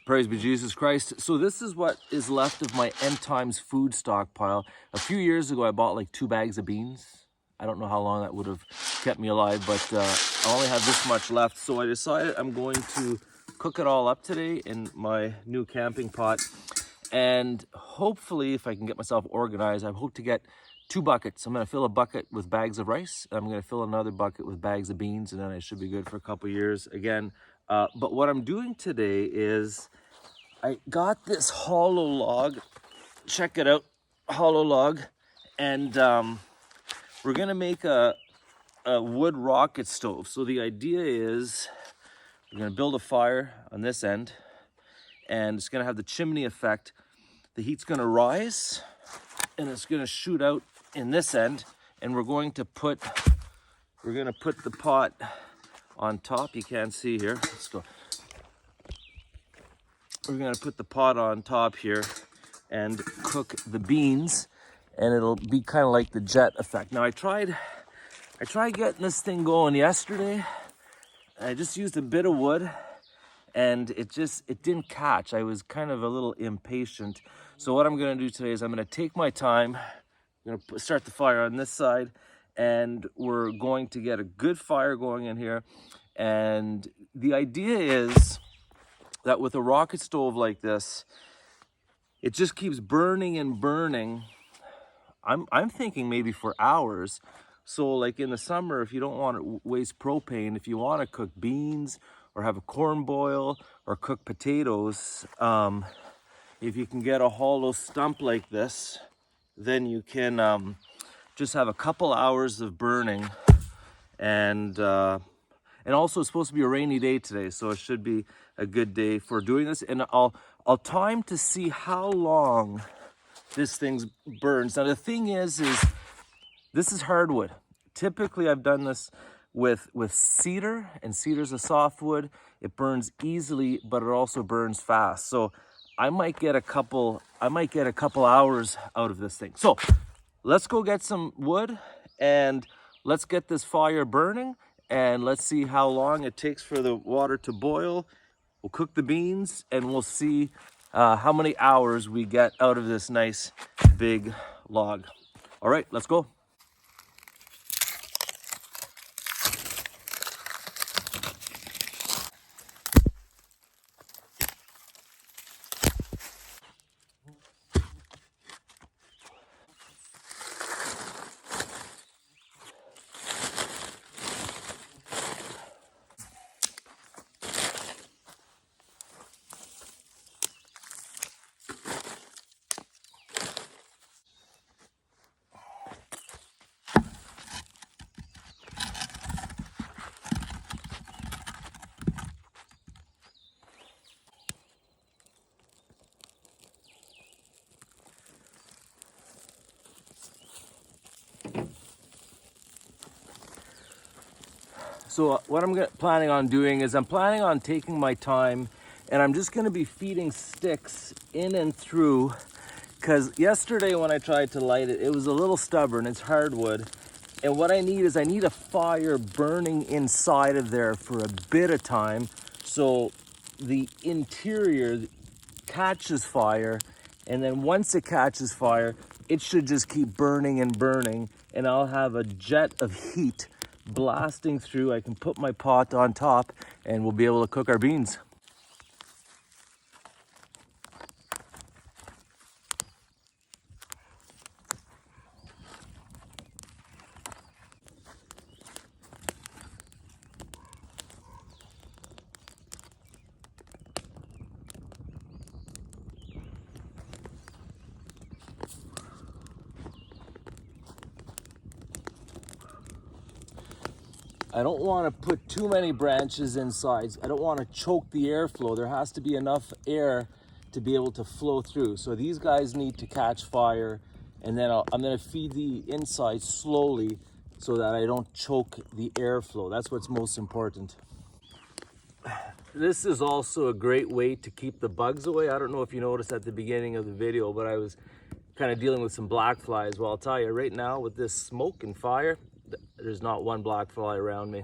Praise be Jesus Christ. So this is what is left of my end times food stockpile. A few years ago, I bought like 2 bags of beans. I don't know how long that would have kept me alive, but I only have this much left. So I decided I'm going to cook it all up today in my new camping pot. And hopefully, if I can get myself organized, I hope to get 2 buckets. I'm going to fill a bucket with bags of rice. I'm going to fill another bucket with bags of beans, and then I should be good for a couple years again. But what I'm doing today is I got this hollow log. Check it out, hollow log. And we're going to make a wood rocket stove. So the idea is we're going to build a fire on this end, and it's going to have the chimney effect. The heat's going to rise, and it's going to shoot out in this end, and we're going to put the pot on top. You can't see here. Let's go. We're going to put the pot on top here and cook the beans, and it'll be kind of like the jet effect. Now I tried getting this thing going yesterday. I just used a bit of wood, and it didn't catch. I was kind of a little impatient. So what I'm going to do today is I'm going to take my time. I'm going to start the fire on this side, and we're going to get a good fire going in here. And the idea is that with a rocket stove like this, it just keeps burning and burning. I'm thinking maybe for hours. So like in the summer, if you don't want to waste propane, if you want to cook beans or have a corn boil or cook potatoes, if you can get a hollow stump like this, then you can just have a couple hours of burning. And also it's supposed to be a rainy day today, so it should be a good day for doing this. And I'll time to see how long this thing burns. Now the thing is this is hardwood. Typically I've done this with cedar, and cedar's a softwood. It burns easily, but it also burns fast. So I might get a couple hours out of this thing. So let's go get some wood, and let's get this fire burning, and let's see how long it takes for the water to boil. We'll cook the beans, and we'll see how many hours we get out of this nice big log. All right, let's go. So what I'm planning on doing is I'm planning on taking my time, and I'm just going to be feeding sticks in and through, because yesterday when I tried to light it, it was a little stubborn. It's hardwood, and what I need is I need a fire burning inside of there for a bit of time, so the interior catches fire, and then once it catches fire, it should just keep burning and burning, and I'll have a jet of heat blasting through. I can put my pot on top, and we'll be able to cook our beans. I don't want to put too many branches inside. I don't want to choke the airflow. There has to be enough air to be able to flow through. So these guys need to catch fire, and then I'm going to feed the inside slowly so that I don't choke the airflow. That's what's most important. This is also a great way to keep the bugs away. I don't know if you noticed at the beginning of the video, but I was kind of dealing with some black flies. Well, I'll tell you right now, with this smoke and fire, there's not one black fly around me.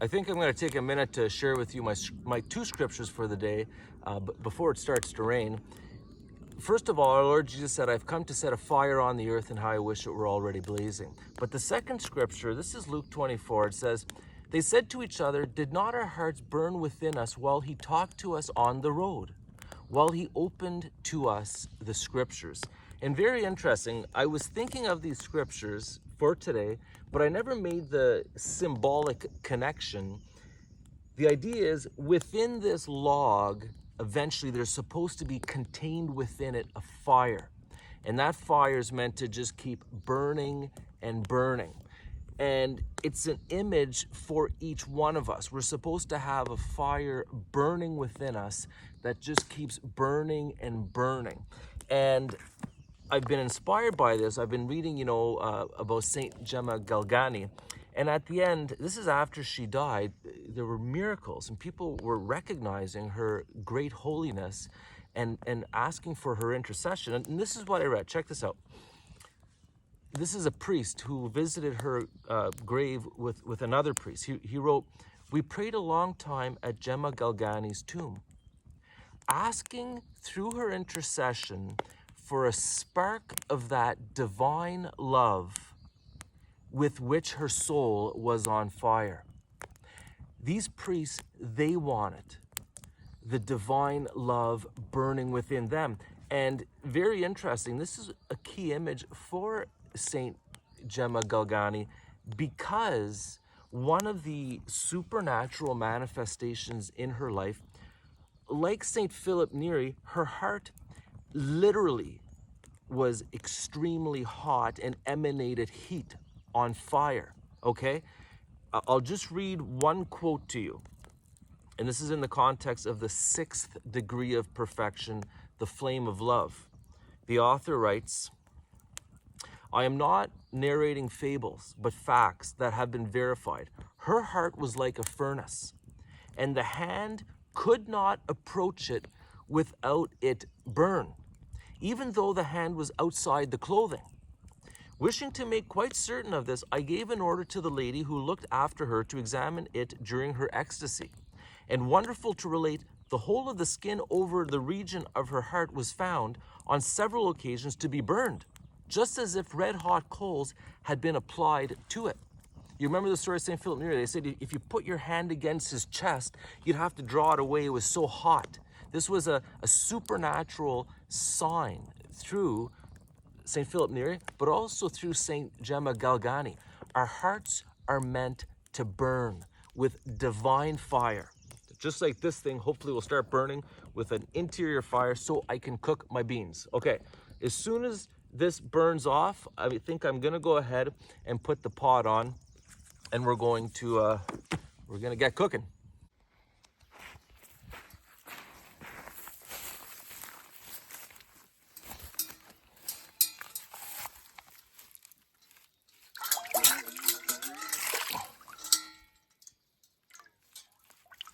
I think I'm going to take a minute to share with you my two scriptures for the day, but before it starts to rain. First of all, our Lord Jesus said, I've come to set a fire on the earth, and how I wish it were already blazing. But the second scripture, this is Luke 24, it says, they said to each other, did not our hearts burn within us while he talked to us on the road, while he opened to us the scriptures? And very interesting, I was thinking of these scriptures for today, but I never made the symbolic connection. The idea is, within this log, eventually there's supposed to be contained within it a fire. And that fire is meant to just keep burning and burning. And it's an image for each one of us. We're supposed to have a fire burning within us that just keeps burning and burning. And I've been inspired by this. I've been reading, about Saint Gemma Galgani. And at the end, this is after she died, there were miracles and people were recognizing her great holiness and asking for her intercession. And this is what I read. Check this out. This is a priest who visited her grave with another priest. He wrote, we prayed a long time at Gemma Galgani's tomb, asking through her intercession for a spark of that divine love with which her soul was on fire. These priests, they wanted the divine love burning within them. And very interesting, this is a key image for Saint Gemma Galgani, because one of the supernatural manifestations in her life, like Saint Philip Neri, her heart literally was extremely hot and emanated heat on fire, okay? I'll just read one quote to you. And this is in the context of the 6th degree of perfection, the flame of love. The author writes, I am not narrating fables, but facts that have been verified. Her heart was like a furnace, and the hand could not approach it without it burn, even though the hand was outside the clothing. Wishing to make quite certain of this, I gave an order to the lady who looked after her to examine it during her ecstasy. And wonderful to relate, the whole of the skin over the region of her heart was found on several occasions to be burned, just as if red-hot coals had been applied to it. You remember the story of St. Philip Neri? They said if you put your hand against his chest, you'd have to draw it away. It was so hot. This was a supernatural sign through St. Philip Neri, but also through St. Gemma Galgani. Our hearts are meant to burn with divine fire. Just like this thing, hopefully will start burning with an interior fire so I can cook my beans. Okay, as soon as this burns off, I think I'm gonna go ahead and put the pot on, and we're gonna get cooking.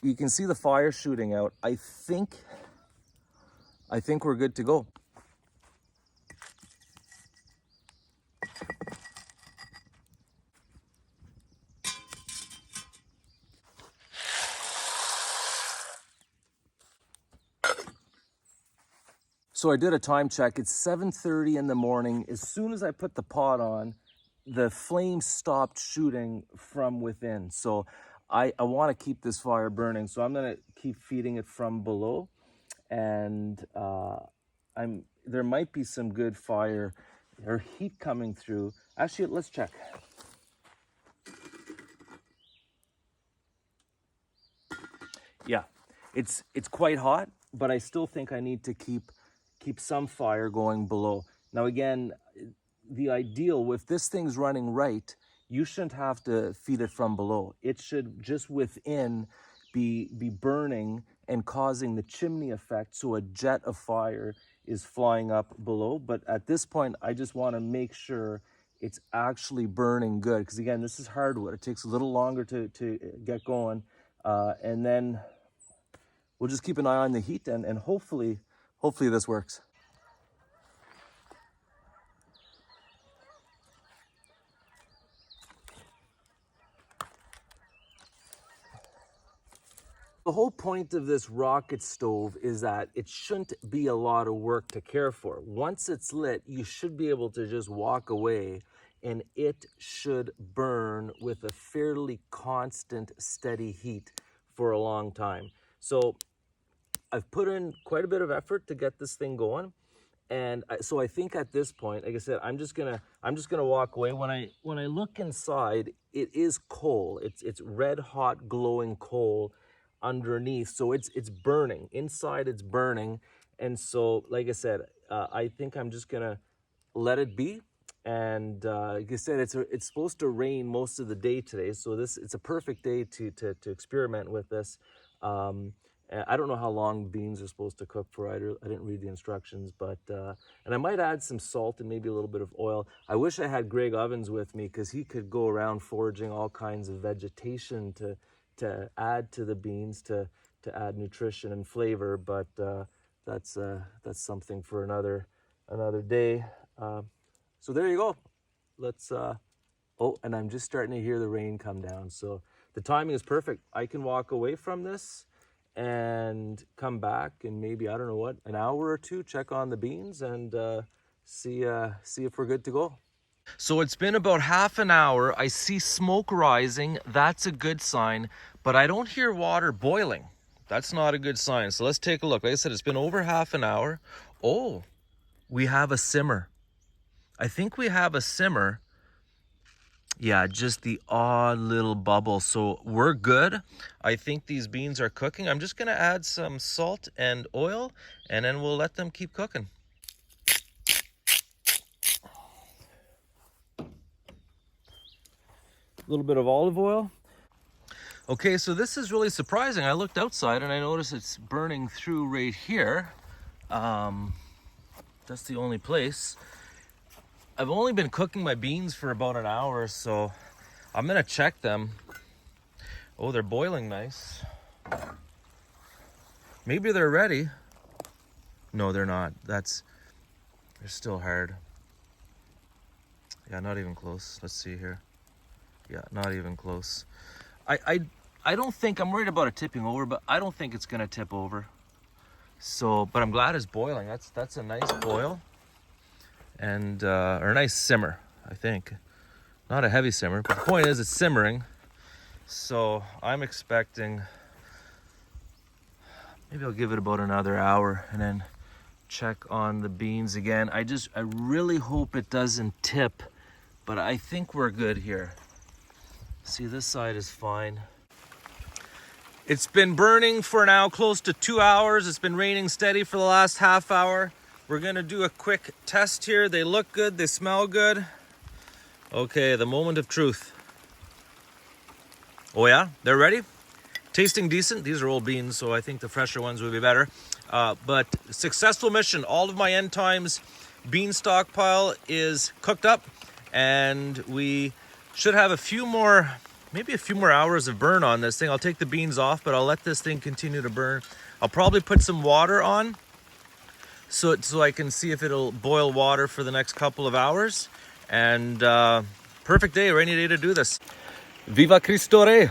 You can see the fire shooting out. I think we're good to go. So I did a time check. It's 7:30 in the morning. As soon as I put the pot on, the flame stopped shooting from within. So I want to keep this fire burning. So I'm going to keep feeding it from below. And there might be some good fire or heat coming through. Actually, let's check. Yeah, it's quite hot, but I still think I need to keep some fire going below. Now again, the ideal, if this thing's running right, you shouldn't have to feed it from below. It should just within be burning and causing the chimney effect, so a jet of fire is flying up below. But at this point, I just want to make sure it's actually burning good, because again, this is hardwood. It takes a little longer to get going, and then we'll just keep an eye on the heat, and hopefully this works. The whole point of this rocket stove is that it shouldn't be a lot of work to care for. Once it's lit, you should be able to just walk away and it should burn with a fairly constant, steady heat for a long time. So I've put in quite a bit of effort to get this thing going. And so I think at this point, like I said, I'm just gonna walk away. When I look inside, it is coal. It's red hot glowing coal underneath. So it's burning. Inside it's burning. And so, like I said, I think I'm just gonna let it be. And like I said, it's supposed to rain most of the day today. So it's a perfect day to experiment with this. I don't know how long beans are supposed to cook for. I didn't read the instructions, but and I might add some salt and maybe a little bit of oil. I wish I had Greg Ovens with me because he could go around foraging all kinds of vegetation to add to the beans to add nutrition and flavor. But that's something for another day. So there you go. Let's. Oh, and I'm just starting to hear the rain come down. So the timing is perfect. I can walk away from this and come back and maybe, I don't know what, an hour or two, check on the beans and see if we're good to go. So it's been about half an hour. I see smoke rising. That's a good sign, but I don't hear water boiling. That's not a good sign. So let's take a look. Like I said, it's been over half an hour. Oh, we have a simmer. I think we have a simmer. Yeah, just the odd little bubble. So we're good. I think these beans are cooking. I'm just gonna add some salt and oil and then we'll let them keep cooking. A little bit of olive oil. Okay, so this is really surprising. I looked outside and I noticed it's burning through right here. That's the only place. I've only been cooking my beans for about an hour, so I'm gonna check them. Oh, they're boiling nice. Maybe they're ready. No, they're not. They're still hard. Yeah, not even close. Let's see here. Yeah, not even close. I don't think, I'm worried about it tipping over, but I don't think it's gonna tip over. So, but I'm glad it's boiling. That's a nice boil. And or a nice simmer, I think. Not a heavy simmer, but the point is it's simmering. So I'm expecting, maybe I'll give it about another hour and then check on the beans again. I really hope it doesn't tip, but I think we're good here. See, this side is fine. It's been burning for now close to 2 hours. It's been raining steady for the last half hour. We're gonna do a quick test here. They look good, they smell good. Okay, the moment of truth. Oh yeah, they're ready. Tasting decent. These are old beans, so I think the fresher ones would be better. But successful mission. All of my end times bean stockpile is cooked up, and we should have maybe a few more hours of burn on this thing. I'll take the beans off, but I'll let this thing continue to burn. I'll probably put some water on so I can see if it'll boil water for the next couple of hours. And perfect day, rainy day to do this. Viva Cristo Rey!